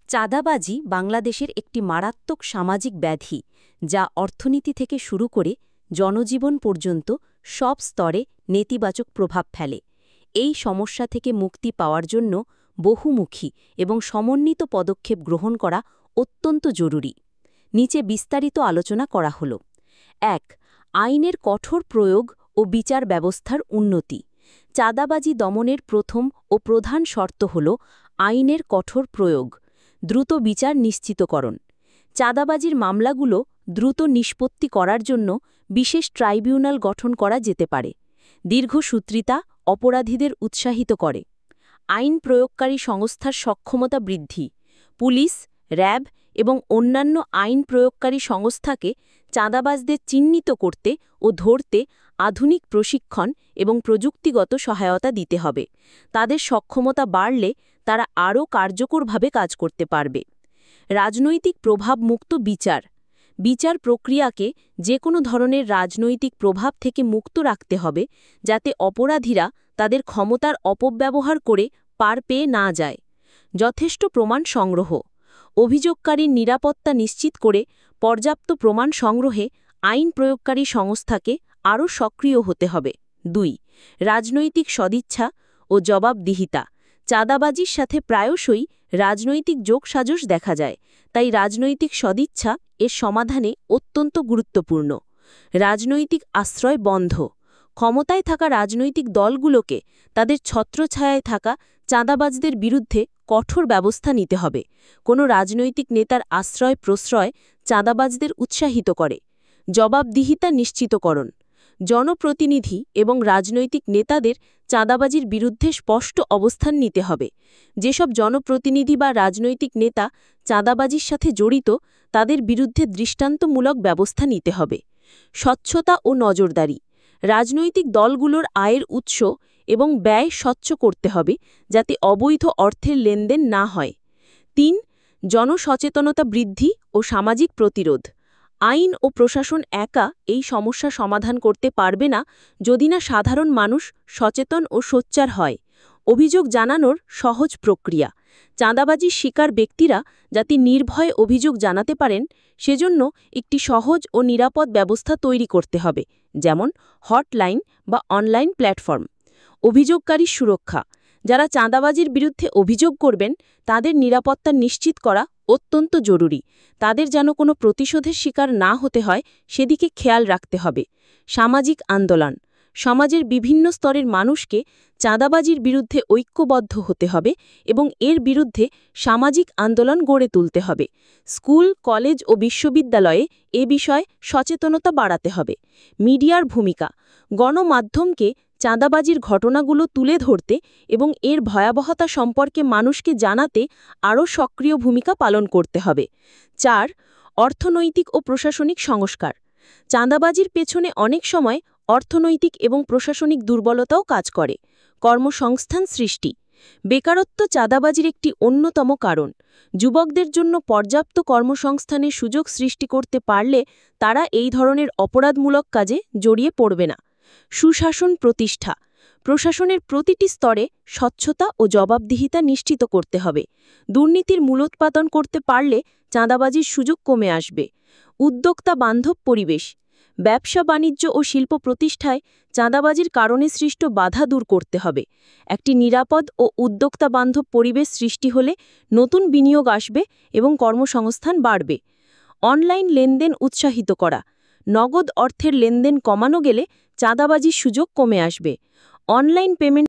চাঁদাবাজি বাংলাদেশের একটি মারাত্মক সামাজিক ব্যাধি যা অর্থনীতি থেকে শুরু করে জনজীবন পর্যন্ত সব স্তরে নেতিবাচক প্রভাব ফেলে। এই সমস্যা থেকে মুক্তি পাওয়ার জন্য বহুমুখী এবং সমন্বিত পদক্ষেপ গ্রহণ করা অত্যন্ত জরুরি। নিচে বিস্তারিত আলোচনা করা হল। ১. আইনের কঠোর প্রয়োগ ও বিচার ব্যবস্থার উন্নতি। চাঁদাবাজি দমনের প্রথম ও প্রধান শর্ত হল আইনের কঠোর প্রয়োগ, দ্রুত বিচার নিশ্চিতকরণ। চাঁদাবাজির মামলাগুলো দ্রুত নিষ্পত্তি করার জন্য বিশেষ ট্রাইব্যুনাল গঠন করা যেতে পারে। দীর্ঘসূত্রিতা অপরাধীদের উৎসাহিত করে। আইন প্রয়োগকারী সংস্থার সক্ষমতা বৃদ্ধি। পুলিশ, র্যাব এবং অন্যান্য আইন প্রয়োগকারী সংস্থাকে চাঁদাবাজদের চিহ্নিত করতে ও ধরতে আধুনিক প্রশিক্ষণ এবং প্রযুক্তিগত সহায়তা দিতে হবে। তাদের সক্ষমতা বাড়লে তারা আরও কার্যকরভাবে কাজ করতে পারবে। রাজনৈতিক প্রভাবমুক্ত বিচার। বিচার প্রক্রিয়াকে যে কোনো ধরনের রাজনৈতিক প্রভাব থেকে মুক্ত রাখতে হবে, যাতে অপরাধীরা তাদের ক্ষমতার অপব্যবহার করে পার পেয়ে না যায়। যথেষ্ট প্রমাণ সংগ্রহ। অভিযোগকারীর নিরাপত্তা নিশ্চিত করে পর্যাপ্ত প্রমাণ সংগ্রহে আইন প্রয়োগকারী সংস্থাকে আরও সক্রিয় হতে হবে। ২. রাজনৈতিক সদিচ্ছা ও জবাবদিহিতা। চাঁদাবাজির সাথে প্রায়শই রাজনৈতিক যোগসাজশ দেখা যায়, তাই রাজনৈতিক সদিচ্ছা এর সমাধানে অত্যন্ত গুরুত্বপূর্ণ। রাজনৈতিক আশ্রয় বন্ধ। ক্ষমতায় থাকা রাজনৈতিক দলগুলোকে তাদের ছত্রছায়ায় থাকা চাঁদাবাজদের বিরুদ্ধে কঠোর ব্যবস্থা নিতে হবে। কোনো রাজনৈতিক নেতার আশ্রয় প্রশ্রয় চাঁদাবাজদের উৎসাহিত করে। জবাবদিহিতা নিশ্চিতকরণ। জনপ্রতিনিধি এবং রাজনৈতিক নেতাদের চাঁদাবাজির বিরুদ্ধে স্পষ্ট অবস্থান নিতে হবে। যেসব জনপ্রতিনিধি বা রাজনৈতিক নেতা চাঁদাবাজির সাথে জড়িত, তাদের বিরুদ্ধে দৃষ্টান্তমূলক ব্যবস্থা নিতে হবে। স্বচ্ছতা ও নজরদারি। রাজনৈতিক দলগুলোর আয়ের উৎস এবং ব্যয় স্বচ্ছ করতে হবে, যাতে অবৈধ অর্থের লেনদেন না হয়। ৩. জনসচেতনতা বৃদ্ধি ও সামাজিক প্রতিরোধ। আইন ও প্রশাসন একা এই সমস্যা সমাধান করতে পারবে না যদি না সাধারণ মানুষ সচেতন ও সোচ্চার হয়। অভিযোগ জানানোর সহজ প্রক্রিয়া। চাঁদাবাজির শিকার ব্যক্তিরা যাতে নির্ভয়ে অভিযোগ জানাতে পারেন, সেজন্য একটি সহজ ও নিরাপদ ব্যবস্থা তৈরি করতে হবে, যেমন হটলাইন বা অনলাইন প্ল্যাটফর্ম। অভিযোগকারীর সুরক্ষা। যারা চাঁদাবাজির বিরুদ্ধে অভিযোগ করবেন, তাদের নিরাপত্তা নিশ্চিত করা অত্যন্ত জরুরি। তাদের যেন কোনো প্রতিশোধের শিকার না হতে হয়, সেদিকে খেয়াল রাখতে হবে। সামাজিক আন্দোলন। সমাজের বিভিন্ন স্তরের মানুষকে চাঁদাবাজির বিরুদ্ধে ঐক্যবদ্ধ হতে হবে এবং এর বিরুদ্ধে সামাজিক আন্দোলন গড়ে তুলতে হবে। স্কুল, কলেজ ও বিশ্ববিদ্যালয়ে এ বিষয়ে সচেতনতা বাড়াতে হবে। মিডিয়ার ভূমিকা। গণমাধ্যমকে চাঁদাবাজির ঘটনাগুলো তুলে ধরতে এবং এর ভয়াবহতা সম্পর্কে মানুষকে জানাতে আরও সক্রিয় ভূমিকা পালন করতে হবে। ৪. অর্থনৈতিক ও প্রশাসনিক সংস্কার। চাঁদাবাজির পেছনে অনেক সময় অর্থনৈতিক এবং প্রশাসনিক দুর্বলতাও কাজ করে। কর্মসংস্থান সৃষ্টি। বেকারত্ব চাঁদাবাজির একটি অন্যতম কারণ। যুবকদের জন্য পর্যাপ্ত কর্মসংস্থানের সুযোগ সৃষ্টি করতে পারলে তারা এই ধরনের অপরাধমূলক কাজে জড়িয়ে পড়বে না। সুশাসন প্রতিষ্ঠা। প্রশাসনের প্রতিটি স্তরে স্বচ্ছতা ও জবাবদিহিতা নিশ্চিত করতে হবে। দুর্নীতির মূলোৎপাটন করতে পারলে চাঁদাবাজির সুযোগ কমে আসবে। উদ্যোক্তা বান্ধব পরিবেশ। ব্যবসা বাণিজ্য ও শিল্প প্রতিষ্ঠায় চাঁদাবাজির কারণে সৃষ্ট বাধা দূর করতে হবে। একটি নিরাপদ ও উদ্যোক্তা বান্ধব পরিবেশ সৃষ্টি হলে নতুন বিনিয়োগ আসবে এবং কর্মসংস্থান বাড়বে। অনলাইন লেনদেন উৎসাহিত করা। নগদ অর্থের লেনদেন কমানো গেলে চাঁদাবাজির সুযোগ কমে আসবে। Online payment